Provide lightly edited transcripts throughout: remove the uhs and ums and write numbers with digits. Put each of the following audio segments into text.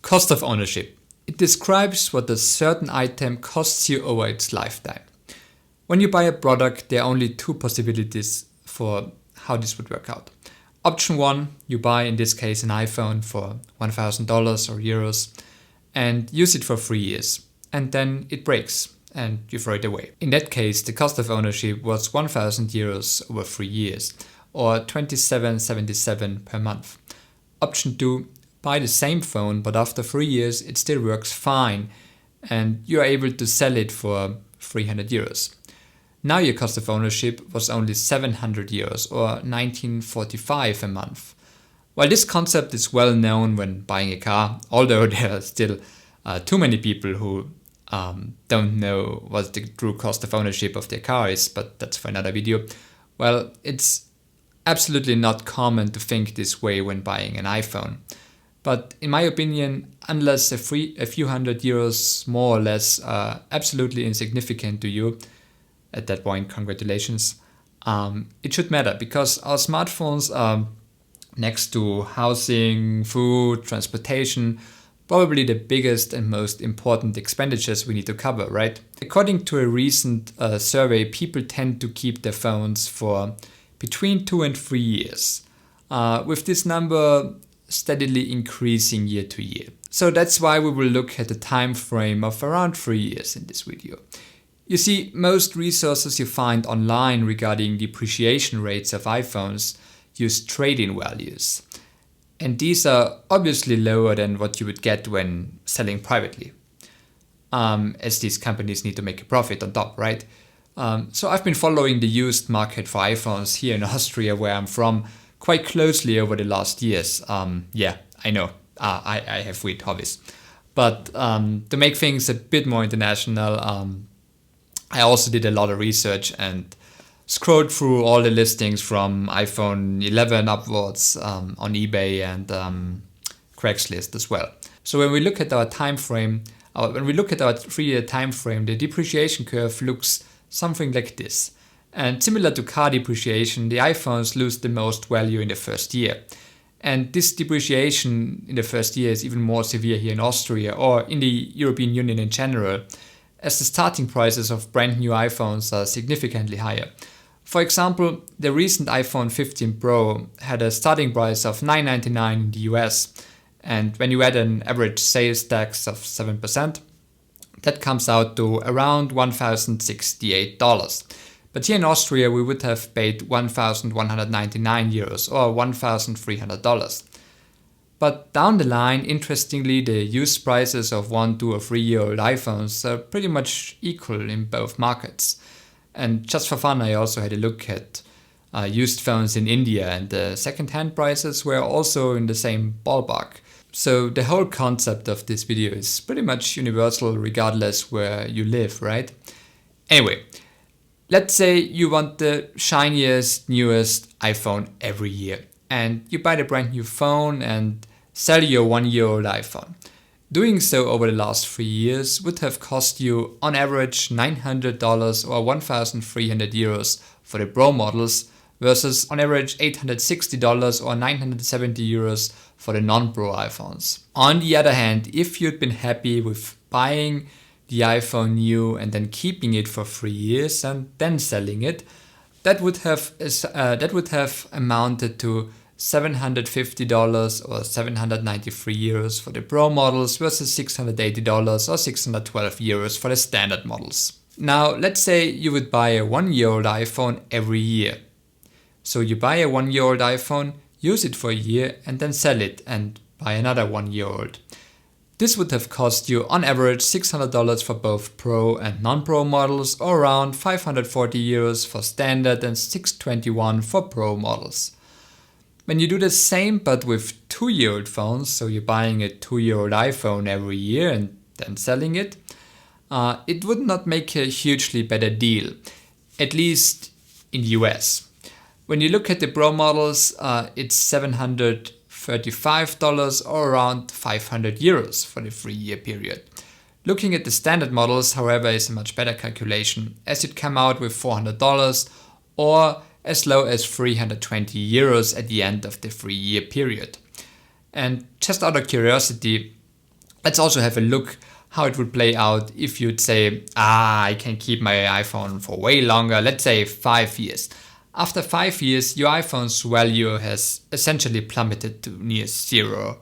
Cost of ownership. It describes what a certain item costs you over its lifetime. When you buy a product, there are only two possibilities for how this would work out. Option 1, you buy, in this case, an iPhone for $1,000 or euros and use it for 3 years. And then it breaks and you throw it away. In that case, the cost of ownership was 1,000 euros over 3 years or 27.77 per month. Option 2, buy the same phone, but after 3 years it still works fine and you are able to sell it for 300 euros. Now your cost of ownership was only 700 euros or 19.45 a month. While this concept is well known when buying a car, although there are still too many people who don't know what the true cost of ownership of their car is, but that's for another video. Well, it's absolutely not common to think this way when buying an iPhone. But in my opinion, unless a few hundred euros more or less are absolutely insignificant to you, at that point, congratulations, it should matter because our smartphones are next to housing, food, transportation, probably the biggest and most important expenditures we need to cover, right? According to a recent survey, people tend to keep their phones for between 2 and 3 years, with this number steadily increasing year to year. So that's why we will look at a time frame of around 3 years in this video. You see, most resources you find online regarding depreciation rates of iPhones use trade-in values. And these are obviously lower than what you would get when selling privately, as these companies need to make a profit on top, right? So I've been following the used market for iPhones here in Austria, where I'm from, quite closely over the last years. Yeah, I know, I have weird hobbies. But to make things a bit more international, I also did a lot of research and scrolled through all the listings from iPhone 11 upwards on eBay and Craigslist as well. So when we look at our time frame, when we look at our 3-year time frame, the depreciation curve looks something like this. And similar to car depreciation, the iPhones lose the most value in the first year. And this depreciation in the first year is even more severe here in Austria or in the European Union in general, as the starting prices of brand new iPhones are significantly higher. For example, the recent iPhone 15 Pro had a starting price of $999 in the US, and when you add an average sales tax of 7%, that comes out to around $1,068. But here in Austria we would have paid 1,199 euros or $1,300. But down the line, interestingly, the used prices of 1, 2 or 3-year-old iPhones are pretty much equal in both markets. And just for fun, I also had a look at used phones in India, and the second-hand prices were also in the same ballpark. So the whole concept of this video is pretty much universal regardless where you live, right? Anyway, let's say you want the shiniest, newest iPhone every year, and you buy the brand new phone and sell your 1-year-old iPhone. Doing so over the last 3 years would have cost you on average $900 or 1,300 euros for the Pro models versus on average $860 or 970 euros for the non-Pro iPhones. On the other hand, if you'd been happy with buying the iPhone new and then keeping it for 3 years and then selling it, that would have amounted to $750 or 793 euros for the Pro models versus $680 or 612 euros for the standard models. Now, let's say you would buy a 1-year-old iPhone every year. So you buy a 1-year-old iPhone, use it for a year and then sell it and buy another 1-year-old. This would have cost you on average $600 for both Pro and non-Pro models, or around 540 euros for standard and 621 for Pro models. When you do the same but with 2-year-old phones, so you're buying a 2-year-old iPhone every year and then selling it, it would not make a hugely better deal, at least in the US. When you look at the Pro models, it's $735 or around 500 euros for the 3-year period. Looking at the standard models, however, is a much better calculation, as it come out with $400 or as low as 320 euros at the end of the 3-year period. And just out of curiosity, Let's also have a look how it would play out if you'd say, I can keep my iPhone for way longer, let's say 5 years. After 5 years, your iPhone's value has essentially plummeted to near zero,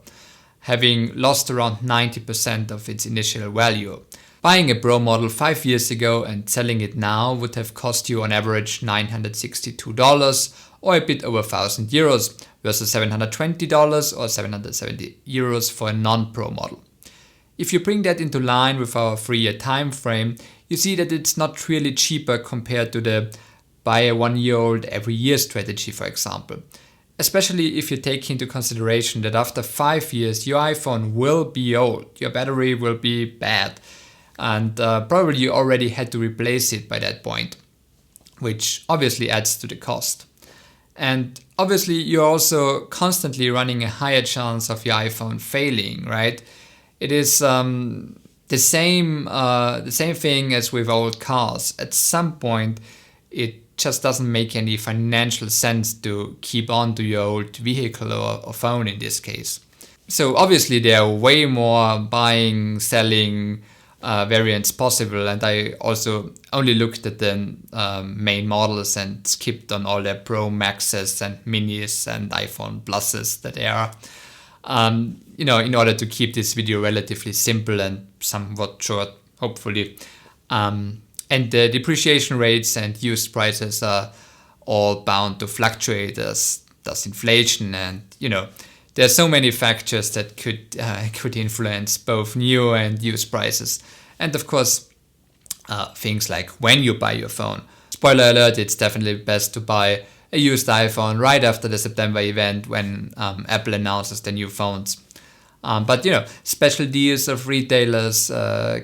having lost around 90% of its initial value. Buying a Pro model 5 years ago and selling it now would have cost you on average $962 or a bit over 1,000 euros versus $720 or 770 euros for a non-Pro model. If you bring that into line with our 3-year time frame, you see that it's not really cheaper compared to the buy a 1-year-old every year strategy, for example. Especially if you take into consideration that after 5 years your iPhone will be old, your battery will be bad, and probably you already had to replace it by that point, which obviously adds to the cost. And obviously you're also constantly running a higher chance of your iPhone failing, right? It is the same thing as with old cars. At some point it just doesn't make any financial sense to keep on to your old vehicle or phone in this case. So obviously there are way more buying, selling variants possible, and I also only looked at the main models and skipped on all the Pro Maxes and Minis and iPhone Pluses that there are. In order to keep this video relatively simple and somewhat short, hopefully. And the depreciation rates and used prices are all bound to fluctuate as does inflation, and there are so many factors that could influence both new and used prices. And of course, things like when you buy your phone. Spoiler alert, it's definitely best to buy a used iPhone right after the September event when Apple announces the new phones. But special deals of retailers,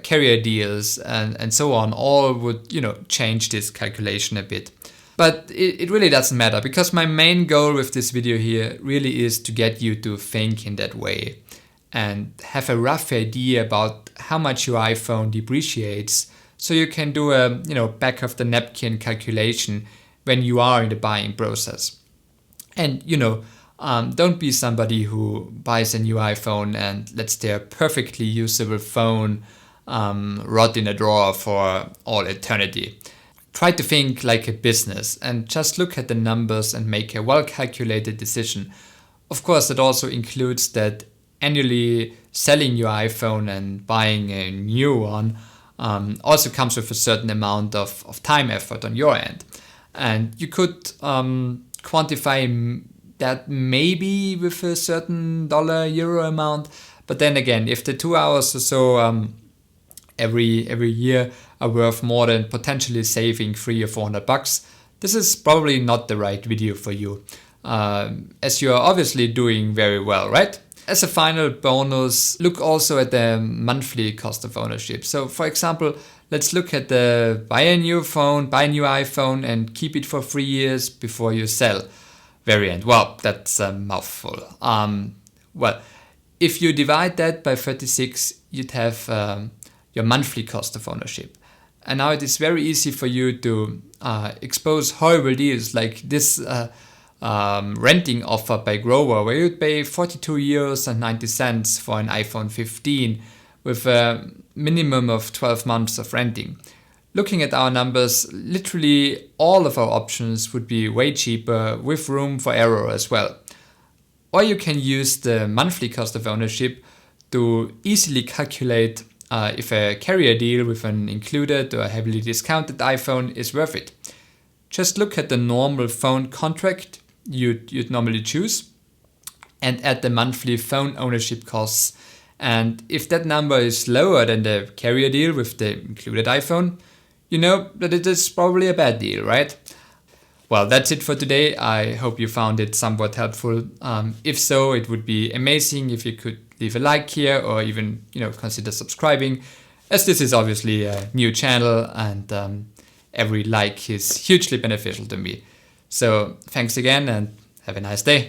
carrier deals, and so on, all would change this calculation a bit. But it really doesn't matter, because my main goal with this video here really is to get you to think in that way and have a rough idea about how much your iPhone depreciates, so you can do a back of the napkin calculation when you are in the buying process. And don't be somebody who buys a new iPhone and lets their perfectly usable phone rot in a drawer for all eternity. Try to think like a business and just look at the numbers and make a well-calculated decision. Of course, it also includes that annually selling your iPhone and buying a new one also comes with a certain amount of time effort on your end. And you could quantify that maybe with a certain dollar-euro amount. But then again, if the 2 hours or so every year are worth more than potentially saving $300 or $400, this is probably not the right video for you, as you are obviously doing very well, right? As a final bonus, look also at the monthly cost of ownership. So for example, let's look at the buy a new iPhone and keep it for 3 years before you sell variant. Well, that's a mouthful. Well, if you divide that by 36, you'd have your monthly cost of ownership. And now it is very easy for you to expose horrible deals like this renting offer by Grover, where you'd pay 42 euros and 90 cents for an iPhone 15 with a minimum of 12 months of renting. Looking at our numbers, literally all of our options would be way cheaper with room for error as well. Or you can use the monthly cost of ownership to easily calculate if a carrier deal with an included or heavily discounted iPhone is worth it. Just look at the normal phone contract you'd normally choose and add the monthly phone ownership costs. And if that number is lower than the carrier deal with the included iPhone, you know that it is probably a bad deal, right? Well, that's it for today. I hope you found it somewhat helpful. If so, it would be amazing if you could leave a like here or even consider subscribing, as this is obviously a new channel and every like is hugely beneficial to me. So thanks again and have a nice day.